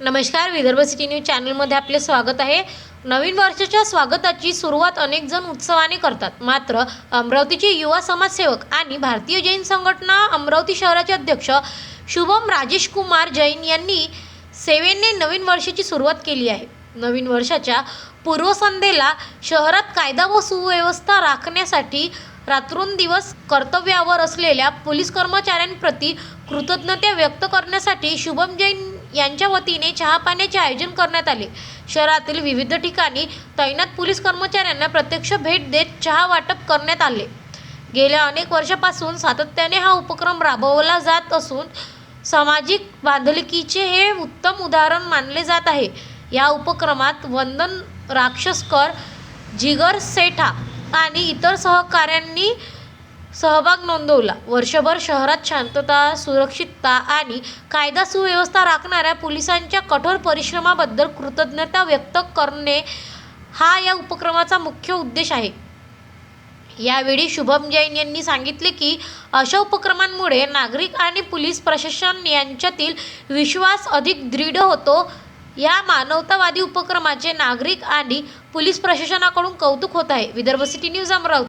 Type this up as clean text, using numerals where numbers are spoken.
नमस्कार, Vidarbha city news चॅनलमध्ये आपले स्वागत आहे. नवीन वर्षाच्या स्वागताची सुरुवात अनेक जण उत्सवाने करतात. मात्र अमरावतीचे युवा समाजसेवक आणि भारतीय जैन संघटना अमरावती शहराचे अध्यक्ष शुभम राजेश कुमार जैन यांनी सेवेने नवीन वर्षाची सुरुवात केली आहे. नवीन वर्षाच्या पूर्वसंध्येला शहरात कायदा व सुव्यवस्था राखण्यासाठी रात्रंदिवस कर्तव्यावर असलेल्या पोलीस कर्मचाऱ्यांप्रती कृतज्ञता व्यक्त करण्यासाठी शुभम जैन यांच्या वतीने चहापाण्याचे आयोजन करण्यात आले. शहरातील विविध ठिकाणी तैनात पोलीस कर्मचाऱ्यांना प्रत्यक्ष भेट देत चहा वाटप करण्यात आले. गेल्या अनेक वर्षांपासून सातत्याने हा उपक्रम राबवला जात असून सामाजिक बांधिलकीचे हे उत्तम उदाहरण मानले जात आहे. या उपक्रमात वंदन राक्षसकर, जिगर सेठा आणि इतर सहकाऱ्यांनी सहभाग नोंदवला. वर्षभर शहरात शांतता, सुरक्षितता आणि कायदा सुव्यवस्था राखणाऱ्या पोलिसांच्या कठोर परिश्रमाबद्दल कृतज्ञता व्यक्त करणे हा या उपक्रमाचा मुख्य उद्देश आहे. यावेळी शुभम जैन यांनी सांगितले की अशा उपक्रमांमुळे नागरिक आणि पोलीस प्रशासन यांच्यातील विश्वास अधिक दृढ होतो. या मानवतावादी उपक्रमाचे नागरिक आणि पोलीस प्रशासनाकडून कौतुक होत आहे. Vidarbha city news Amravati.